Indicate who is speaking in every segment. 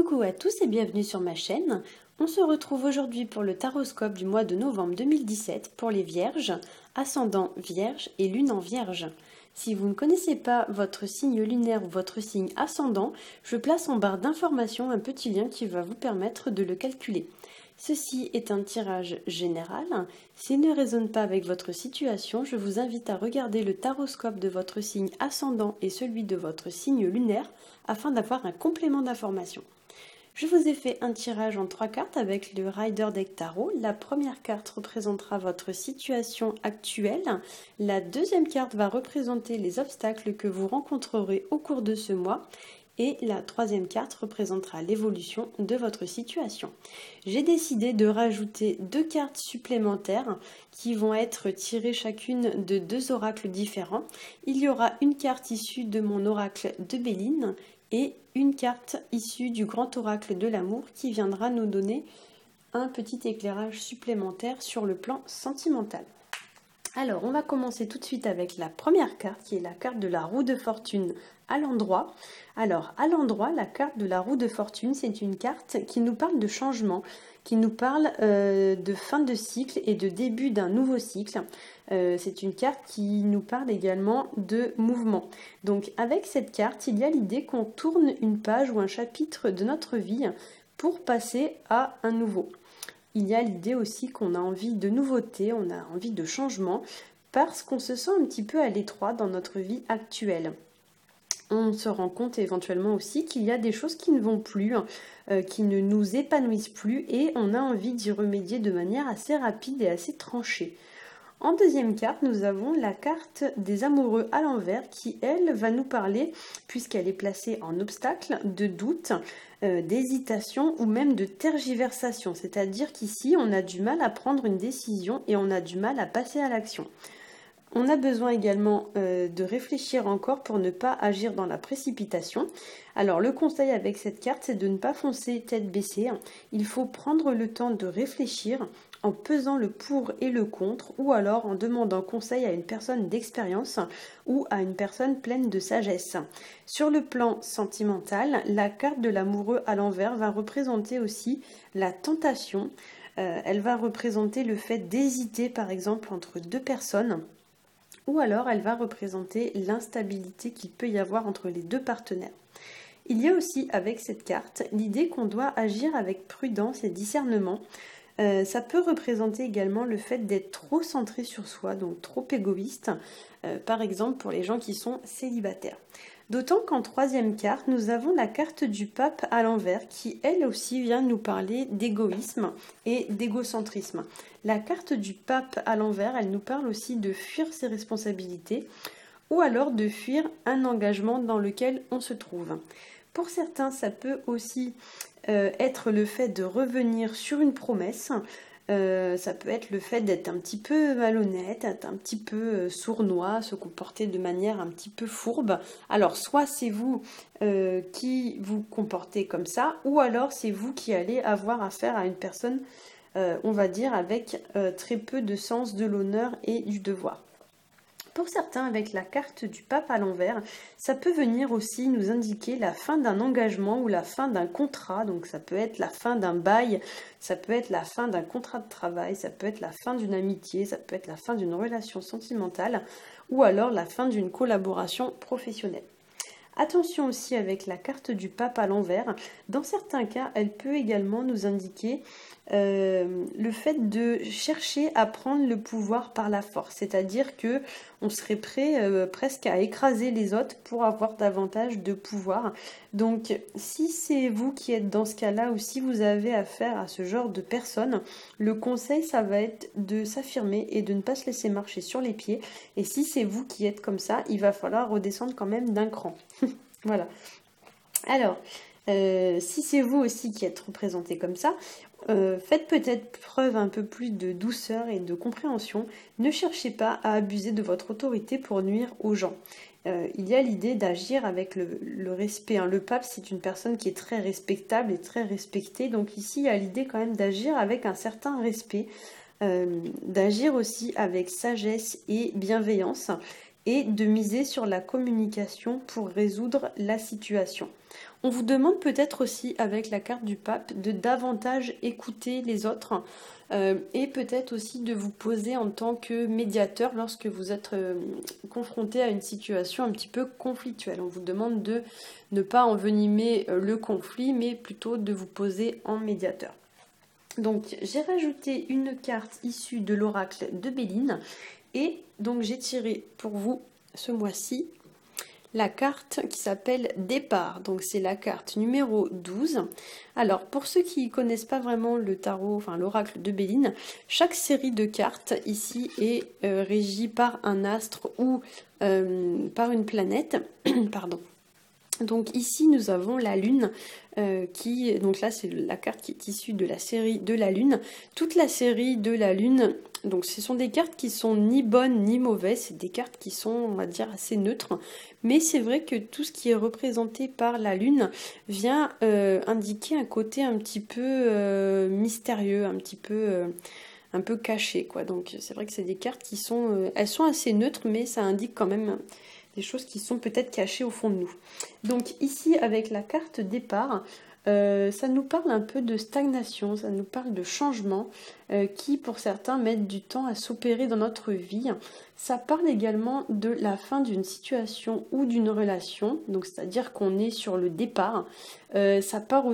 Speaker 1: Coucou à tous et bienvenue sur ma chaîne. On se retrouve aujourd'hui pour le taroscope du mois de novembre 2017 pour les Vierges, ascendant Vierge et lune en Vierge. Si vous ne connaissez pas votre signe lunaire ou votre signe ascendant, je place en barre d'informations un petit lien qui va vous permettre de le calculer. Ceci est un tirage général. S'il ne résonne pas avec votre situation, je vous invite à regarder le taroscope de votre signe ascendant et celui de votre signe lunaire afin d'avoir un complément d'information. Je vous ai fait un tirage en 3 cartes avec le Rider Deck Tarot. La première carte représentera votre situation actuelle. La deuxième carte va représenter les obstacles que vous rencontrerez au cours de ce mois. Et la troisième carte représentera l'évolution de votre situation. J'ai décidé de rajouter 2 cartes supplémentaires qui vont être tirées chacune de 2 oracles différents. Il y aura une carte issue de mon oracle de Béline et une carte issue du grand oracle de l'amour qui viendra nous donner un petit éclairage supplémentaire sur le plan sentimental. Alors, on va commencer tout de suite avec la première carte qui est la carte de la roue de fortune à l'endroit. Alors, à l'endroit, la carte de la roue de fortune, c'est une carte qui nous parle de changement, qui nous parle de fin de cycle et de début d'un nouveau cycle. C'est une carte qui nous parle également de mouvement. Donc, avec cette carte, il y a l'idée qu'on tourne une page ou un chapitre de notre vie pour passer à un nouveau. Il y a l'idée aussi qu'on a envie de nouveauté, on a envie de changement, parce qu'on se sent un petit peu à l'étroit dans notre vie actuelle. On se rend compte éventuellement aussi qu'il y a des choses qui ne vont plus, qui ne nous épanouissent plus, et on a envie d'y remédier de manière assez rapide et assez tranchée. En deuxième carte, nous avons la carte des amoureux à l'envers qui, elle, va nous parler, puisqu'elle est placée en obstacle, de doute, d'hésitation ou même de tergiversation. C'est-à-dire qu'ici, on a du mal à prendre une décision et on a du mal à passer à l'action. On a besoin également de réfléchir encore pour ne pas agir dans la précipitation. Alors le conseil avec cette carte, c'est de ne pas foncer tête baissée. Il faut prendre le temps de réfléchir en pesant le pour et le contre, ou alors en demandant conseil à une personne d'expérience ou à une personne pleine de sagesse. Sur le plan sentimental, la carte de l'amoureux à l'envers va représenter aussi la tentation. Elle va représenter le fait d'hésiter par exemple entre 2 personnes. Ou alors elle va représenter l'instabilité qu'il peut y avoir entre les 2 partenaires. Il y a aussi avec cette carte l'idée qu'on doit agir avec prudence et discernement. Ça peut représenter également le fait d'être trop centré sur soi, donc trop égoïste, par exemple pour les gens qui sont célibataires. D'autant qu'en troisième carte, nous avons la carte du pape à l'envers qui, elle aussi, vient nous parler d'égoïsme et d'égocentrisme. La carte du pape à l'envers, elle nous parle aussi de fuir ses responsabilités ou alors de fuir un engagement dans lequel on se trouve. Pour certains, ça peut aussi être le fait de revenir sur une promesse. Ça peut être le fait d'être un petit peu malhonnête, être un petit peu sournois, se comporter de manière un petit peu fourbe. Alors soit c'est vous qui vous comportez comme ça, ou alors c'est vous qui allez avoir affaire à une personne, on va dire, avec très peu de sens de l'honneur et du devoir. Pour certains, avec la carte du pape à l'envers, ça peut venir aussi nous indiquer la fin d'un engagement ou la fin d'un contrat. Donc ça peut être la fin d'un bail, ça peut être la fin d'un contrat de travail, ça peut être la fin d'une amitié, ça peut être la fin d'une relation sentimentale ou alors la fin d'une collaboration professionnelle. Attention aussi avec la carte du pape à l'envers, dans certains cas, elle peut également nous indiquer le fait de chercher à prendre le pouvoir par la force, c'est-à-dire que on serait prêt presque à écraser les autres pour avoir davantage de pouvoir. Donc si c'est vous qui êtes dans ce cas-là ou si vous avez affaire à ce genre de personnes, le conseil ça va être de s'affirmer et de ne pas se laisser marcher sur les pieds. Et si c'est vous qui êtes comme ça, il va falloir redescendre quand même d'un cran. Voilà. Alors, si c'est vous aussi qui êtes représenté comme ça, faites peut-être preuve un peu plus de douceur et de compréhension. Ne cherchez pas à abuser de votre autorité pour nuire aux gens. Il y a l'idée d'agir avec le respect. Le pape, c'est une personne qui est très respectable et très respectée. Donc ici, il y a l'idée quand même d'agir avec un certain respect, d'agir aussi avec sagesse et bienveillance. et de miser sur la communication pour résoudre la situation. On vous demande peut-être aussi avec la carte du pape de davantage écouter les autres et peut-être aussi de vous poser en tant que médiateur lorsque vous êtes confronté à une situation un petit peu conflictuelle. On vous demande de ne pas envenimer le conflit mais plutôt de vous poser en médiateur. Donc j'ai rajouté une carte issue de l'oracle de Béline et donc j'ai tiré pour vous ce mois-ci la carte qui s'appelle Départ, donc c'est la carte numéro 12. Alors pour ceux qui ne connaissent pas vraiment le tarot, enfin l'oracle de Béline, chaque série de cartes ici est régie par un astre ou par une planète. Pardon. Donc ici nous avons la lune donc là c'est la carte qui est issue de la série de la lune. Toute la série de la lune, donc ce sont des cartes qui sont ni bonnes ni mauvaises, c'est des cartes qui sont on va dire assez neutres. Mais c'est vrai que tout ce qui est représenté par la lune vient indiquer un côté un petit peu mystérieux, un peu caché quoi. Donc c'est vrai que c'est des cartes qui sont, elles sont assez neutres mais ça indique quand même des choses qui sont peut-être cachées au fond de nous. Donc ici avec la carte départ, ça nous parle un peu de stagnation, ça nous parle de changement qui pour certains mettent du temps à s'opérer dans notre vie. Ça parle également de la fin d'une situation ou d'une relation, donc c'est-à-dire qu'on est sur le départ. Ça parle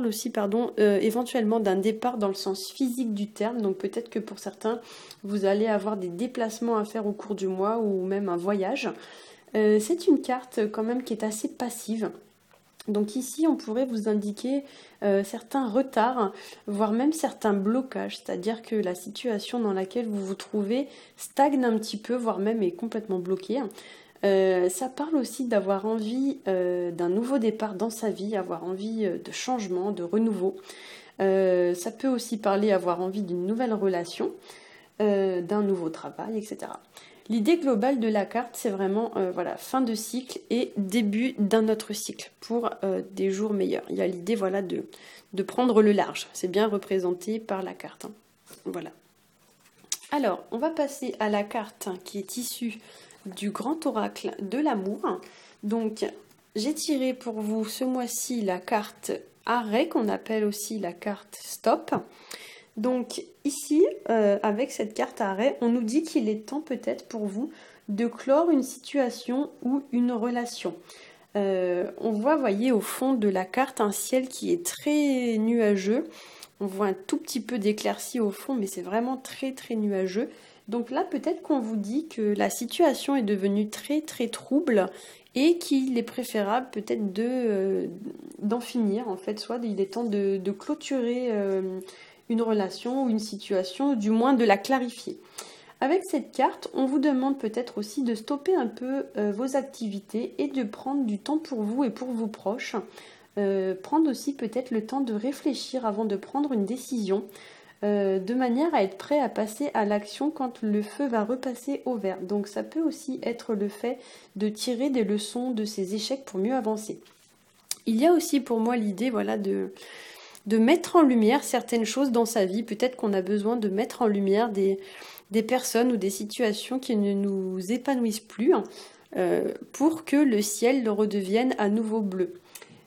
Speaker 1: aussi éventuellement d'un départ dans le sens physique du terme, donc peut-être que pour certains vous allez avoir des déplacements à faire au cours du mois ou même un voyage. C'est une carte quand même qui est assez passive. Donc ici, on pourrait vous indiquer certains retards, voire même certains blocages, c'est-à-dire que la situation dans laquelle vous vous trouvez stagne un petit peu, voire même est complètement bloquée. Ça parle aussi d'avoir envie d'un nouveau départ dans sa vie, avoir envie de changement, de renouveau. Ça peut aussi parler avoir envie d'une nouvelle relation, d'un nouveau travail, etc. L'idée globale de la carte, c'est vraiment voilà, fin de cycle et début d'un autre cycle pour des jours meilleurs. Il y a l'idée voilà, de prendre le large. C'est bien représenté par la carte. Hein. Voilà. Alors, on va passer à la carte qui est issue du grand oracle de l'amour. Donc, j'ai tiré pour vous ce mois-ci la carte arrêt, qu'on appelle aussi la carte stop. Donc ici, avec cette carte arrêt, on nous dit qu'il est temps peut-être pour vous de clore une situation ou une relation. On voit, voyez, au fond de la carte un ciel qui est très nuageux. On voit un tout petit peu d'éclaircie au fond, mais c'est vraiment très très nuageux. Donc là, peut-être qu'on vous dit que la situation est devenue très très trouble et qu'il est préférable peut-être d'en finir. En fait, soit il est temps de clôturer une relation ou une situation, ou du moins de la clarifier. Avec cette carte, on vous demande peut-être aussi de stopper un peu vos activités et de prendre du temps pour vous et pour vos proches. Prendre aussi peut-être le temps de réfléchir avant de prendre une décision, de manière à être prêt à passer à l'action quand le feu va repasser au vert. Donc ça peut aussi être le fait de tirer des leçons de ces échecs pour mieux avancer. Il y a aussi pour moi l'idée voilà, de mettre en lumière certaines choses dans sa vie. Peut-être qu'on a besoin de mettre en lumière des personnes ou des situations qui ne nous épanouissent plus pour que le ciel redevienne à nouveau bleu.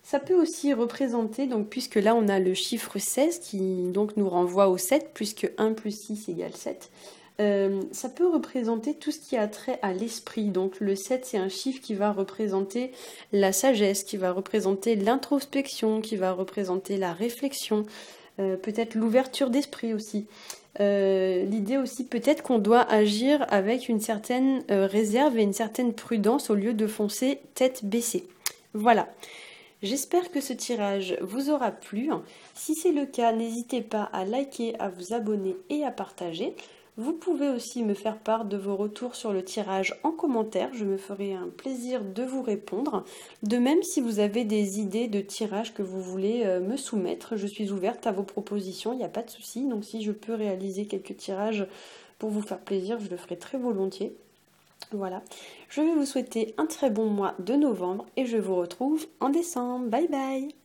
Speaker 1: Ça peut aussi représenter, donc puisque là on a le chiffre 16 qui donc nous renvoie au 7, puisque 1 plus 6 égale 7. Ça peut représenter tout ce qui a trait à l'esprit. Donc le 7 c'est un chiffre qui va représenter la sagesse, qui va représenter l'introspection, qui va représenter la réflexion, peut-être l'ouverture d'esprit aussi. L'idée aussi peut-être qu'on doit agir avec une certaine réserve et une certaine prudence au lieu de foncer tête baissée. Voilà. J'espère que ce tirage vous aura plu. Si c'est le cas, n'hésitez pas à liker, à vous abonner et à partager. Vous pouvez aussi me faire part de vos retours sur le tirage en commentaire. Je me ferai un plaisir de vous répondre. De même, si vous avez des idées de tirage que vous voulez me soumettre, je suis ouverte à vos propositions, il n'y a pas de souci. Donc si je peux réaliser quelques tirages pour vous faire plaisir, je le ferai très volontiers. Voilà, je vais vous souhaiter un très bon mois de novembre et je vous retrouve en décembre. Bye bye!